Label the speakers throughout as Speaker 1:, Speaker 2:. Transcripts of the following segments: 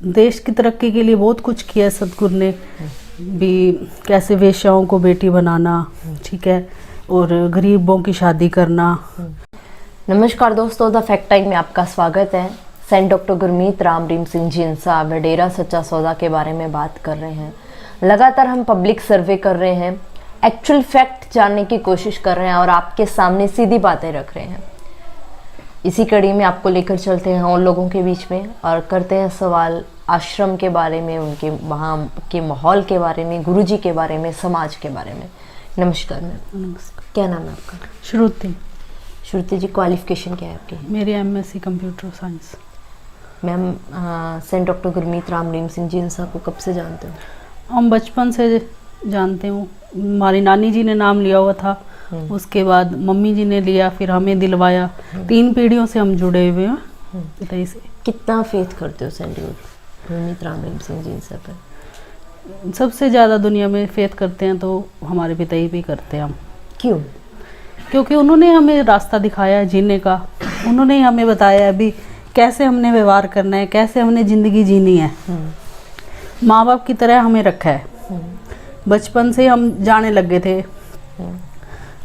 Speaker 1: देश की तरक्की के लिए बहुत कुछ किया सतगुरु ने भी, कैसे वेश्याओं को बेटी बनाना, ठीक है, और गरीबों की शादी करना।
Speaker 2: नमस्कार दोस्तों, द फैक्ट टाइम में आपका स्वागत है। सेंट डॉक्टर गुरमीत राम रहीम सिंह जी साहब डेरा सच्चा सौदा के बारे में बात कर रहे हैं। लगातार हम पब्लिक सर्वे कर रहे हैं, एक्चुअल फैक्ट जानने की कोशिश कर रहे हैं और आपके सामने सीधी बातें रख रहे हैं। इसी कड़ी में आपको लेकर चलते हैं उन लोगों के बीच में और करते हैं सवाल आश्रम के बारे में, उनके वहाँ के माहौल के बारे में, गुरुजी के बारे में, समाज के बारे में। नमस्कार मैम।
Speaker 1: नमस्कार।
Speaker 2: क्या नाम है आपका?
Speaker 1: श्रुति।
Speaker 2: श्रुति जी, क्वालिफिकेशन क्या है आपकी?
Speaker 1: मेरी MSc computer science.
Speaker 2: Ma'am, saint doctor Gurmeet Ram Rahim Singh ji साहब को कब से जानते हो?
Speaker 1: हम बचपन से जानते हूँ। हमारी नानी जी ने नाम लिया हुआ था, उसके बाद मम्मी जी ने लिया, फिर हमें दिलवाया। 3 पीढ़ियों से हम जुड़े हुए हैं पिताजी से।
Speaker 2: कितना फेथ करते हो सेंट गुरमीत राम रहीम सिंह जी साहब पर?
Speaker 1: सबसे ज़्यादा दुनिया में फेथ करते हैं तो हमारे पिताजी भी करते हैं हम।
Speaker 2: क्यों?
Speaker 1: क्योंकि उन्होंने हमें रास्ता दिखाया है जीने का। उन्होंने ही हमें बताया अभी कैसे हमने व्यवहार करना है, कैसे हमने ज़िंदगी जीनी है। माँ बाप की तरह हमें रखा है। बचपन से हम जाने लग गए थे।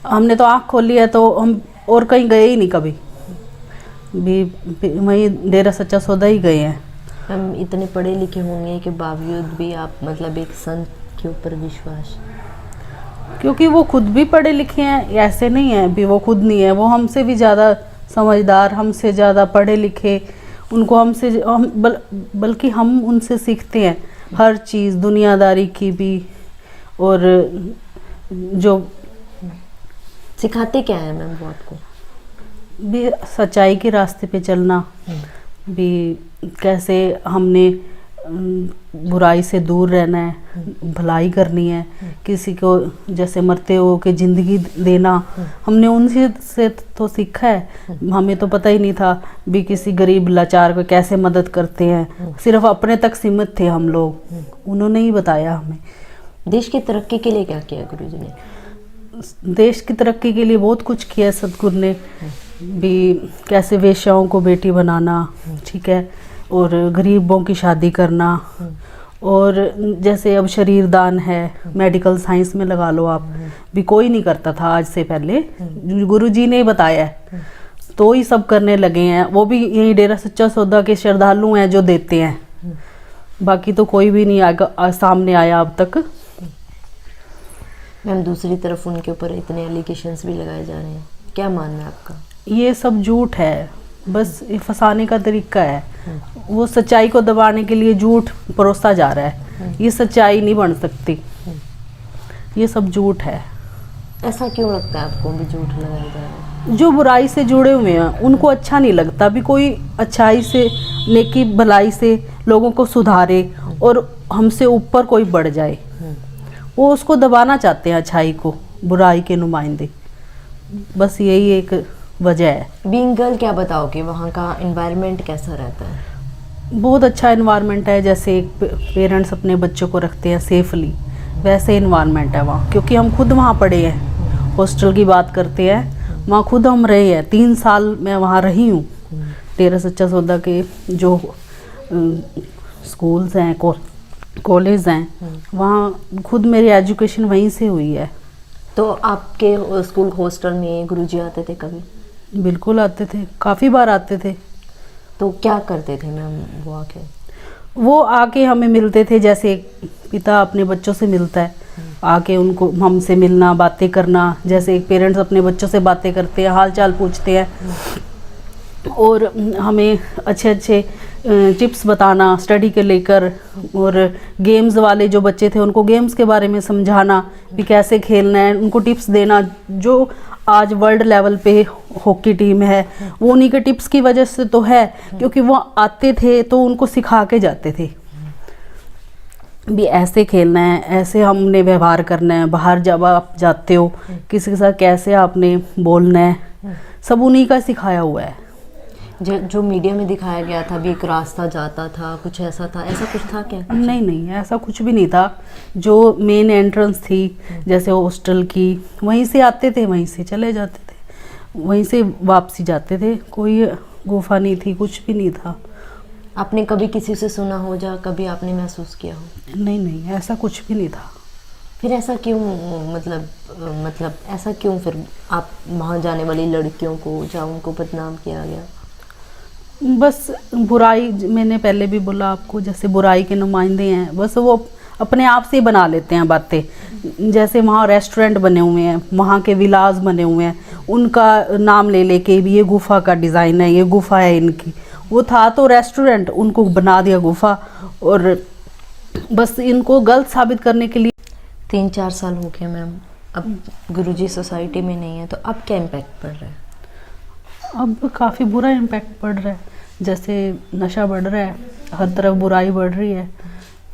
Speaker 1: हमने तो आँख खोली है तो हम और कहीं गए ही नहीं कभी भी, वही डेरा सच्चा सौदा ही गए हैं।
Speaker 2: हम इतने पढ़े लिखे होंगे के बावजूद भी आप मतलब एक संत के ऊपर विश्वास?
Speaker 1: क्योंकि वो खुद भी पढ़े लिखे हैं, ऐसे नहीं है भी वो खुद नहीं है, वो हमसे भी ज़्यादा समझदार, हमसे ज़्यादा पढ़े लिखे। उनको हमसे बल्कि हम उनसे सीखते हैं हर चीज़, दुनियादारी की भी। और जो
Speaker 2: सिखाते क्या है मैम वो आपको?
Speaker 1: भी सच्चाई के रास्ते पे चलना, भी कैसे हमने बुराई से दूर रहना है, भलाई करनी है, किसी को जैसे मरते हो के ज़िंदगी देना। हमने उनसे से तो सीखा है। हमें तो पता ही नहीं था भी किसी गरीब लाचार को कैसे मदद करते हैं। सिर्फ अपने तक सीमित थे हम लोग, उन्होंने ही बताया हमें।
Speaker 2: देश की तरक्की के लिए क्या किया गुरुजी ने?
Speaker 1: देश की तरक्की के लिए बहुत कुछ किया सतगुरु ने भी, कैसे वेश्याओं को बेटी बनाना, ठीक है, और गरीबों की शादी करना। और जैसे अब शरीर दान है, मेडिकल साइंस में लगा लो आप, भी कोई नहीं करता था आज से पहले। गुरुजी ने बताया है तो ही सब करने लगे हैं। वो भी यही डेरा सच्चा सौदा के श्रद्धालु हैं जो देते हैं, बाकी तो कोई भी नहीं आएगा सामने आया अब तक।
Speaker 2: मैम, दूसरी तरफ उनके ऊपर इतने एलिगेशंस भी लगाए जा रहे हैं, क्या मानना है आपका?
Speaker 1: ये सब झूठ है, बस ये फंसाने का तरीका है। वो सच्चाई को दबाने के लिए झूठ परोसा जा रहा है। ये सच्चाई नहीं बन सकती, ये सब झूठ है।
Speaker 2: ऐसा क्यों लगता है आपको भी झूठ लगाया जा रहा है?
Speaker 1: जो बुराई से जुड़े हुए हैं उनको अच्छा नहीं लगता भी कोई अच्छाई से, नेकी भलाई से लोगों को सुधारे और हमसे ऊपर कोई बढ़ जाए। वो उसको दबाना चाहते हैं, अच्छाई को, बुराई के नुमाइंदे। बस यही एक वजह है।
Speaker 2: बीइंग गर्ल क्या बताओगे, वहाँ का एनवायरनमेंट कैसा रहता है?
Speaker 1: बहुत अच्छा एनवायरनमेंट है। जैसे एक पेरेंट्स अपने बच्चों को रखते हैं सेफली, वैसे एनवायरनमेंट है वहाँ। क्योंकि हम खुद वहाँ पढ़े हैं। हॉस्टल की बात करते हैं, वहाँ खुद हम रहे हैं। 3 साल मैं वहाँ रही हूँ। डेरा सच्चा सौदा के जो स्कूल्स हैं, कॉलेज हैं, वहाँ खुद मेरी एजुकेशन वहीं से हुई है।
Speaker 2: तो आपके स्कूल हॉस्टल में गुरुजी आते थे कभी?
Speaker 1: बिल्कुल आते थे, काफ़ी बार आते थे।
Speaker 2: तो क्या करते थे मैम वो आके?
Speaker 1: वो आके हमें मिलते थे, जैसे एक पिता अपने बच्चों से मिलता है, आके उनको हमसे मिलना, बातें करना। जैसे एक पेरेंट्स अपने बच्चों से बातें करते हैं, हाल चाल पूछते हैं, और हमें अच्छे अच्छे टिप्स बताना स्टडी के लेकर। और गेम्स वाले जो बच्चे थे उनको गेम्स के बारे में समझाना भी कैसे खेलना है, उनको टिप्स देना। जो आज वर्ल्ड लेवल पे हॉकी टीम है वो उन्हीं के टिप्स की वजह से तो है, क्योंकि वो आते थे तो उनको सिखा के जाते थे भी ऐसे खेलना है, ऐसे हमने व्यवहार करना है। बाहर जब आप जाते हो किसी के साथ कैसे आपने बोलना है, सब उन्हीं का सिखाया हुआ है।
Speaker 2: जो मीडिया में दिखाया गया था भी एक रास्ता जाता था, कुछ ऐसा था, ऐसा कुछ था क्या?
Speaker 1: नहीं, ऐसा कुछ भी नहीं था। जो मेन एंट्रेंस थी जैसे हॉस्टल की, वहीं से आते थे, वहीं से चले जाते थे। वहीं से वापसी जाते थे। कोई गुफा नहीं थी, कुछ भी नहीं था।
Speaker 2: आपने कभी किसी से सुना हो या कभी आपने महसूस किया हो?
Speaker 1: नहीं नहीं, ऐसा कुछ भी नहीं था।
Speaker 2: फिर ऐसा क्यों, मतलब ऐसा क्यों फिर आप वहाँ जाने वाली लड़कियों को या उनको बदनाम किया गया?
Speaker 1: बस बुराई, मैंने पहले भी बोला आपको, जैसे बुराई के नुमाइंदे हैं, बस वो अपने आप से ही बना लेते हैं बातें। जैसे वहाँ रेस्टोरेंट बने हुए हैं, वहाँ के विलास बने हुए हैं, उनका नाम ले लेके भी ये गुफा का डिज़ाइन है, ये गुफा है इनकी। वो था तो रेस्टोरेंट, उनको बना दिया गुफा। और बस इनको गलत साबित करने के लिए।
Speaker 2: 3-4 साल हो गए मैम, अब गुरुजी सोसाइटी में नहीं है, तो अब क्या इम्पैक्ट पड़ रहा है?
Speaker 1: अब काफ़ी बुरा इम्पैक्ट पड़ रहा है। जैसे नशा बढ़ रहा है, हर तरफ बुराई बढ़ रही है।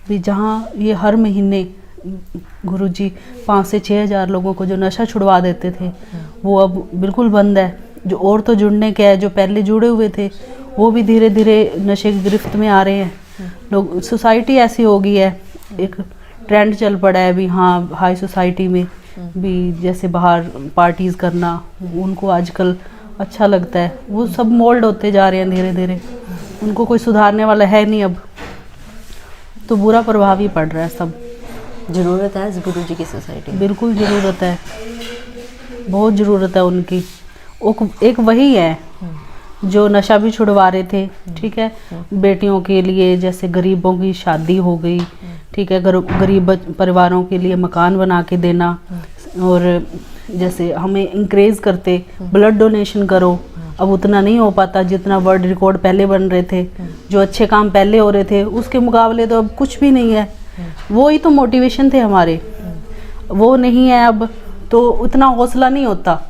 Speaker 1: भी जहाँ ये हर महीने गुरुजी 5 से 6 हज़ार लोगों को जो नशा छुड़वा देते थे, वो अब बिल्कुल बंद है। जो और तो जुड़ने के है, जो पहले जुड़े हुए थे वो भी धीरे धीरे नशे की गिरफ्त में आ रहे हैं। लोग, सोसाइटी ऐसी हो गई है, एक ट्रेंड चल पड़ा है भी। हाँ, हाई सोसाइटी में भी जैसे बाहर पार्टीज़ करना उनको आजकल अच्छा लगता है। वो सब मोल्ड होते जा रहे हैं धीरे धीरे, उनको कोई सुधारने वाला है नहीं अब। तो बुरा प्रभाव ही पड़ रहा है सब।
Speaker 2: ज़रूरत है इस गुरुजी की सोसाइटी में?
Speaker 1: बिल्कुल ज़रूरत है, बहुत ज़रूरत है उनकी। एक वही है जो नशा भी छुड़वा रहे थे, ठीक है, बेटियों के लिए, जैसे गरीबों की शादी हो गई, ठीक है, गरीब परिवारों के लिए मकान बना के देना। और जैसे हमें इंकरेज करते ब्लड डोनेशन करो, अब उतना नहीं हो पाता जितना वर्ल्ड रिकॉर्ड पहले बन रहे थे। जो अच्छे काम पहले हो रहे थे उसके मुकाबले तो अब कुछ भी नहीं है। वो ही तो मोटिवेशन थे हमारे, वो नहीं है अब। तो उतना हौसला नहीं होता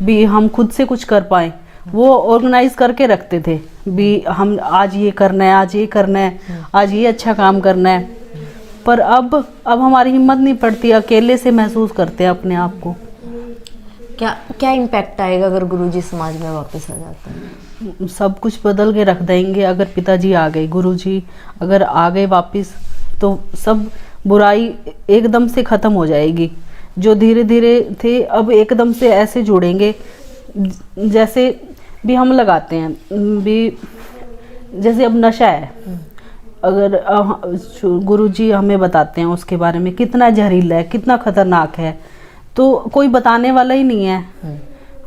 Speaker 1: भी हम खुद से कुछ कर पाएँ। वो ऑर्गेनाइज करके रखते थे भी हम आज ये करना है, आज ये करना है, आज ये अच्छा काम करना है। पर अब हमारी हिम्मत नहीं पड़ती, अकेले से महसूस करते हैं अपने आप को।
Speaker 2: क्या इम्पैक्ट आएगा अगर गुरुजी समाज में वापस आ जाते हैं?
Speaker 1: सब कुछ बदल के रख देंगे। अगर पिताजी आ गए, गुरुजी अगर आ गए वापस, तो सब बुराई एकदम से ख़त्म हो जाएगी। जो धीरे धीरे थे अब एकदम से ऐसे जुड़ेंगे। जैसे भी हम लगाते हैं भी, जैसे अब नशा है, अगर गुरुजी हमें बताते हैं उसके बारे में कितना जहरीला है, कितना खतरनाक है, तो कोई बताने वाला ही नहीं है,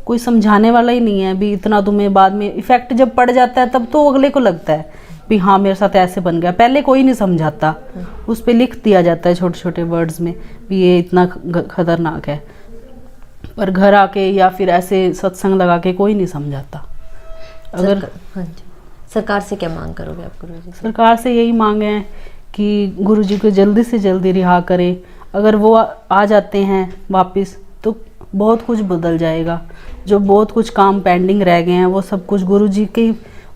Speaker 1: कोई समझाने वाला ही नहीं है भी। इतना तुम्हें बाद में इफेक्ट जब पड़ जाता है तब तो अगले को लगता है भी हाँ मेरे साथ ऐसे बन गया। पहले कोई नहीं समझाता, उस पे लिख दिया जाता है छोटे छोटे वर्ड्स में भी ये इतना खतरनाक है, पर घर आके या फिर ऐसे सत्संग लगा के कोई नहीं समझाता। अगर
Speaker 2: हाँ जी, सरकार से क्या मांग करोगे आप गुरुजी से?
Speaker 1: सरकार से यही मांगे हैं कि गुरुजी को जल्दी से जल्दी रिहा करें। अगर वो आ जाते हैं वापस तो बहुत कुछ बदल जाएगा। जो बहुत कुछ काम पेंडिंग रह गए हैं वो सब कुछ गुरुजी की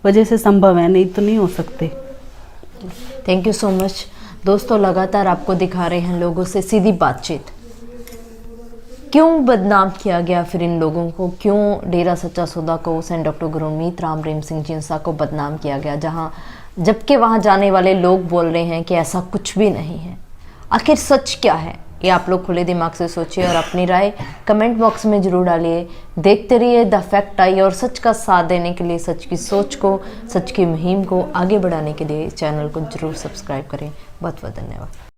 Speaker 1: वजह से संभव है, नहीं तो नहीं हो सकते।
Speaker 2: Thank you so much. दोस्तों, लगातार आपको दिखा रहे हैं लोगों से सीधी बातचीत। क्यों बदनाम किया गया फिर इन लोगों को? क्यों डेरा सच्चा सौदा को, सेंट डॉक्टर गुरमीत राम रहीम सिंह जिंसा को बदनाम किया गया, जबकि वहाँ जाने वाले लोग बोल रहे हैं कि ऐसा कुछ भी नहीं है? आखिर सच क्या है, ये आप लोग खुले दिमाग से सोचिए और अपनी राय कमेंट बॉक्स में ज़रूर डालिए। देखते रहिए द फैक्ट आई, और सच का साथ देने के लिए, सच की सोच को, सच की मुहिम को आगे बढ़ाने के लिए चैनल को ज़रूर सब्सक्राइब करें। बहुत बहुत धन्यवाद।